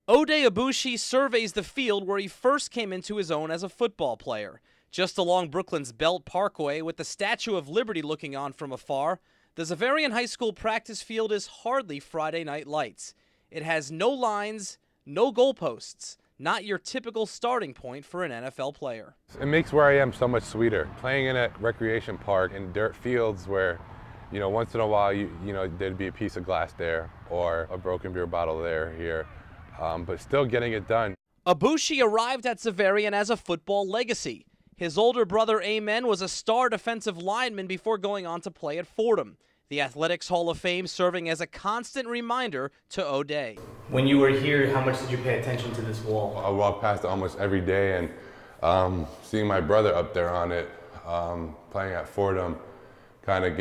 Ode Ibushi surveys the field where he first came into his own as a football player. Just along Brooklyn's Belt Parkway, with the Statue of Liberty looking on from afar, the Xaverian High School practice field is hardly Friday Night Lights. It has no lines, no goalposts, not your typical starting point for an NFL player. It makes where I am so much sweeter. Playing in a recreation park in dirt fields where, once in a while, there'd be a piece of glass there or a broken beer bottle here, but still getting it done. Ibushi arrived at Xaverian as a football legacy. His older brother, Amen, was a star defensive lineman before going on to play at Fordham, the Athletics Hall of Fame serving as a constant reminder to Ode. When you were here, how much did you pay attention to this wall? I walk past it almost every day, and seeing my brother up there on it, playing at Fordham, kind of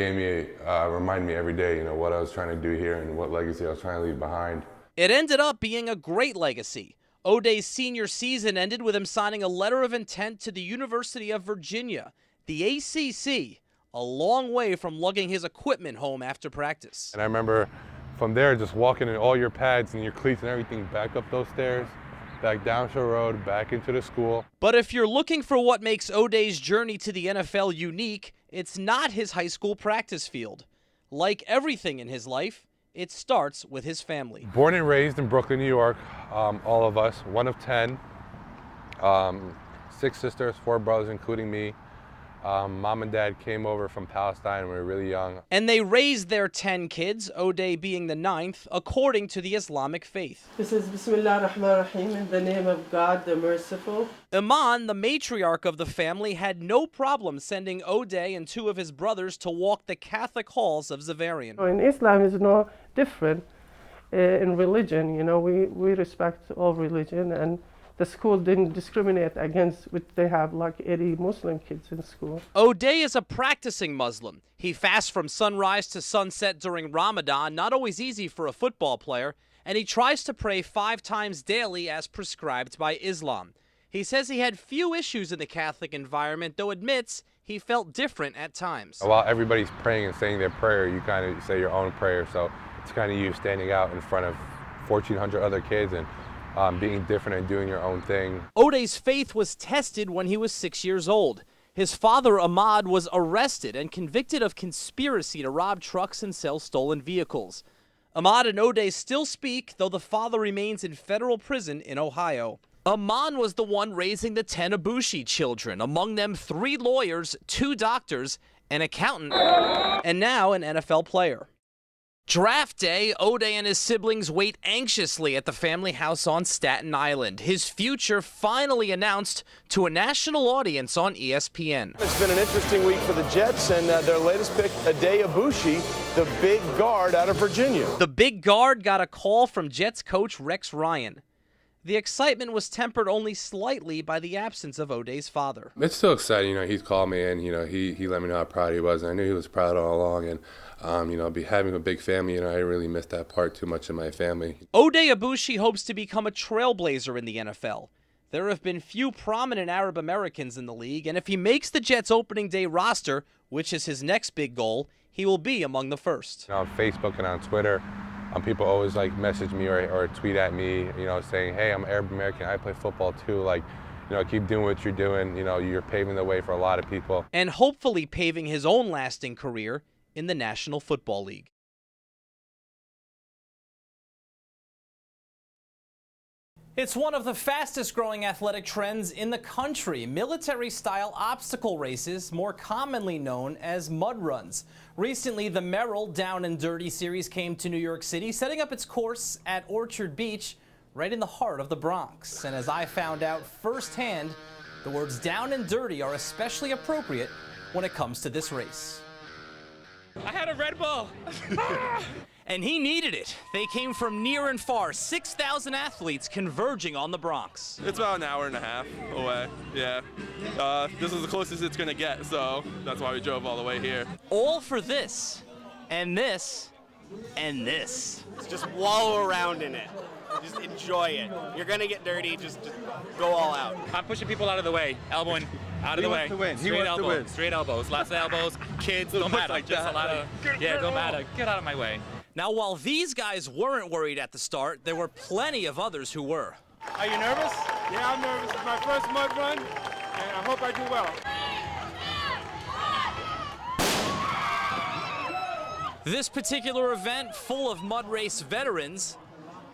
reminded me every day, what I was trying to do here and what legacy I was trying to leave behind. It ended up being a great legacy. Ode's senior season ended with him signing a letter of intent to the University of Virginia, the ACC, a long way from lugging his equipment home after practice. And I remember from there just walking in all your pads and your cleats and everything back up those stairs, back down Shore Road, back into the school. But if you're looking for what makes Ode's journey to the NFL unique, it's not his high school practice field. Like everything in his life, it starts with his family. Born and raised in Brooklyn, New York, all of us, one of 10, 6 sisters, 4 brothers, including me. Mom and dad came over from Palestine when we were really young. And they raised their 10 kids, Ode being the 9th, according to the Islamic faith. This is Bismillah ar-Rahman ar-Rahim, in the name of God, the Merciful. Iman, the matriarch of the family, had no problem sending Ode and 2 of his brothers to walk the Catholic halls of Xaverian. In Islam is no different in religion. We respect all religion, and the school didn't discriminate against, they have like 80 Muslim kids in school. Ode is a practicing Muslim. He fasts from sunrise to sunset during Ramadan, not always easy for a football player, and he tries to pray 5 times daily as prescribed by Islam. He says he had few issues in the Catholic environment, though admits he felt different at times. While everybody's praying and saying their prayer, you kind of say your own prayer, so it's kind of you standing out in front of 1,400 other kids and being different and doing your own thing. Ode's faith was tested when he was 6 years old. His father, Ahmad, was arrested and convicted of conspiracy to rob trucks and sell stolen vehicles. Ahmad and Ode still speak, though the father remains in federal prison in Ohio. Aman was the one raising the 10 Ibushi children, among them 3 lawyers, 2 doctors, an accountant, and now an NFL player. Draft day, Ode and his siblings wait anxiously at the family house on Staten Island. His future finally announced to a national audience on ESPN. It's been an interesting week for the Jets and their latest pick, Ode Ibushi, the big guard out of Virginia. The big guard got a call from Jets coach Rex Ryan. The excitement was tempered only slightly by the absence of Ode's father. It's still exciting, he's called me and, he let me know how proud he was. And I knew he was proud all along. And, having a big family, I really missed that part too much in my family. Ode Ibushi hopes to become a trailblazer in the NFL. There have been few prominent Arab Americans in the league, and if he makes the Jets' opening day roster, which is his next big goal, he will be among the first. On Facebook and on Twitter, people always message me or tweet at me, saying, hey, I'm Arab American, I play football too, keep doing what you're doing, you're paving the way for a lot of people. And hopefully paving his own lasting career in the National Football League. It's one of the fastest growing athletic trends in the country, military-style obstacle races, more commonly known as mud runs. Recently, the Merrill Down and Dirty series came to New York City, setting up its course at Orchard Beach, right in the heart of the Bronx. And as I found out firsthand, the words down and dirty are especially appropriate when it comes to this race. I had a Red Bull. And he needed it. They came from near and far, 6,000 athletes converging on the Bronx. It's about an hour and a half away, yeah. This is the closest it's gonna get, so that's why we drove all the way here. All for this, and this, and this. Just wallow around in it. Just enjoy it. You're gonna get dirty, just go all out. I'm pushing people out of the way, elbowing out of the way. Straight elbows, lots of elbows. Kids, don't matter. Just a lot of, don't matter. Get out of my way. Now, while these guys weren't worried at the start, there were plenty of others who were. Are you nervous? Yeah, I'm nervous. It's my first mud run, and I hope I do well. This particular event full of mud race veterans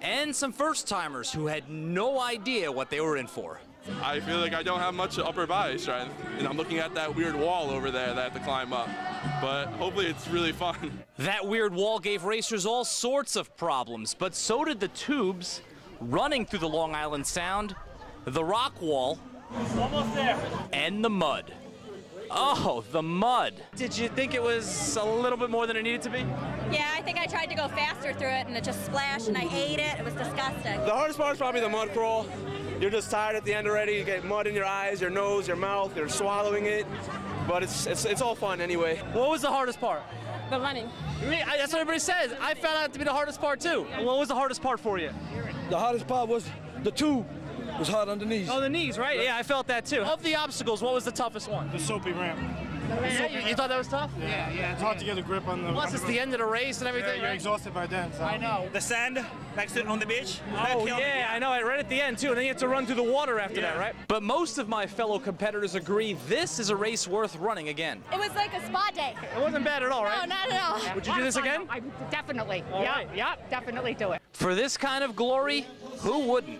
and some first-timers who had no idea what they were in for. I feel like I don't have much upper body strength, and I'm looking at that weird wall over there that I have to climb up. But hopefully it's really fun. That weird wall gave racers all sorts of problems, but so did the tubes running through the Long Island Sound, the rock wall, Almost there. and the mud. Oh, the mud. Did you think it was a little bit more than it needed to be? Yeah, I think I tried to go faster through it and it just splashed and I ate it. It was disgusting. The hardest part is probably the mud crawl. You're just tired at the end already. You get mud in your eyes, your nose, your mouth. You're swallowing it. But it's all fun anyway. What was the hardest part? The running. That's what everybody says. I found out to be the hardest part too. What was the hardest part for you? The hardest part was the tube. Was hard on the knees. Oh, the knees, right? Yeah, I felt that too. Of the obstacles, what was the toughest one? The soapy ramp. You thought that was tough? Yeah. It's hard to get a grip on the. Plus, it's the end of the race and everything. You're right? exhausted by then. So. I know. The sand next to on the beach. Oh, yeah, I know. Right at the end, too. And then you have to run through the water after that, right? But most of my fellow competitors agree this is a race worth running again. It was like a spa day. It wasn't bad at all, right? No, not at all. Would you do this again? Definitely. All right. Yeah, definitely do it. For this kind of glory, who wouldn't?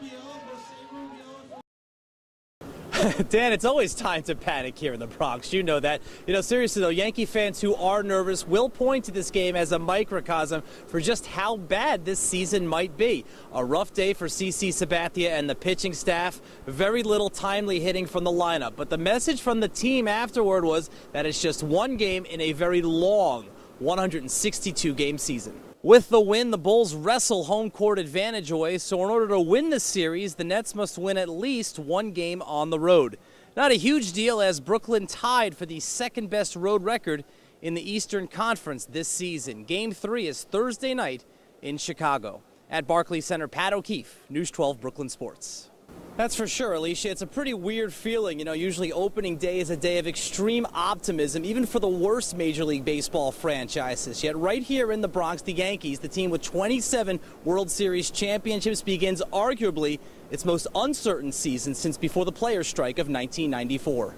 Dan, it's always time to panic here in the Bronx. You know that. You know, seriously, though, Yankee fans who are nervous will point to this game as a microcosm for just how bad this season might be. A rough day for CC Sabathia and the pitching staff. Very little timely hitting from the lineup. But the message from the team afterward was that it's just one game in a very long 162-game season. With the win, the Bulls wrestle home court advantage away, so in order to win the series, the Nets must win at least one game on the road. Not a huge deal, as Brooklyn tied for the second-best road record in the Eastern Conference this season. Game 3 is Thursday night in Chicago. At Barclays Center, Pat O'Keefe, News 12 Brooklyn Sports. That's for sure, Alicia. It's a pretty weird feeling. You know, usually opening day is a day of extreme optimism, even for the worst Major League Baseball franchises. Yet right here in the Bronx, the Yankees, the team with 27 World Series championships, begins arguably its most uncertain season since before the players' strike of 1994.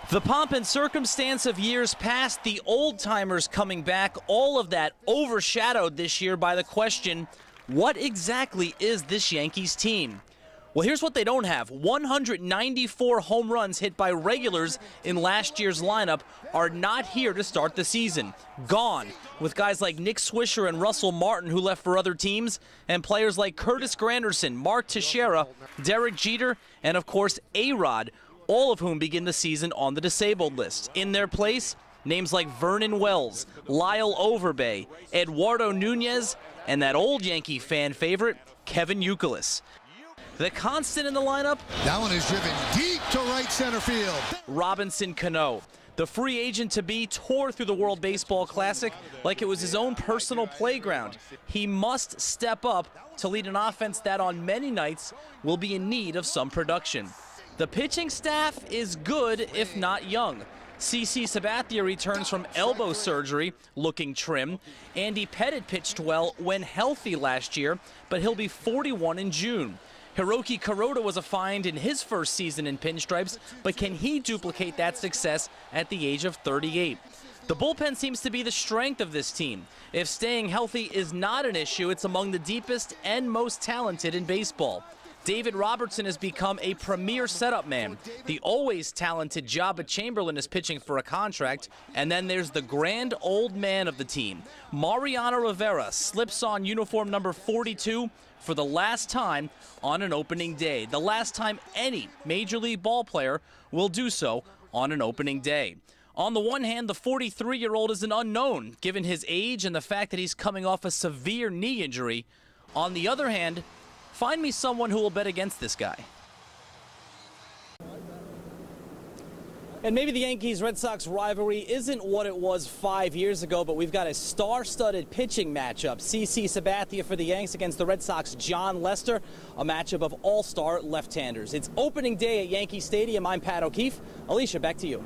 The pomp and circumstance of years past, the old-timers coming back, all of that overshadowed this year by the question, what exactly is this Yankees team? Well, here's what they don't have. 194 home runs hit by regulars in last year's lineup are not here to start the season. Gone, with guys like Nick Swisher and Russell Martin who left for other teams, and players like Curtis Granderson, Mark Teixeira, Derek Jeter, and of course A-Rod, all of whom begin the season on the disabled list. In their place, names like Vernon Wells, Lyle Overbay, Eduardo Nunez, and that old Yankee fan favorite, Kevin Youkilis. The constant in the lineup? That one is driven deep to right center field. Robinson Cano. The free agent-to-be tore through the World Baseball Classic like it was his own personal playground. He must step up to lead an offense that on many nights will be in need of some production. The pitching staff is good, if not young. CC Sabathia returns from elbow surgery, looking trim. Andy Pettitte pitched well when healthy last year, but he'll be 41 in June. Hiroki Kuroda was a find in his first season in pinstripes, but can he duplicate that success at the age of 38? The bullpen seems to be the strength of this team. If staying healthy is not an issue, it's among the deepest and most talented in baseball. David Robertson has become a premier setup man. The always talented Jabba Chamberlain is pitching for a contract. And then there's the grand old man of the team. Mariano Rivera slips on uniform number 42 for the last time on an opening day. The last time any Major League ball player will do so on an opening day. On the one hand, the 43-year-old is an unknown, given his age and the fact that he's coming off a severe knee injury. On the other hand, find me someone who will bet against this guy. And maybe the Yankees-Red Sox rivalry isn't what it was 5 years ago, but we've got a star-studded pitching matchup. CC Sabathia for the Yanks against the Red Sox' John Lester, a matchup of all-star left-handers. It's opening day at Yankee Stadium. I'm Pat O'Keefe. Alicia, back to you.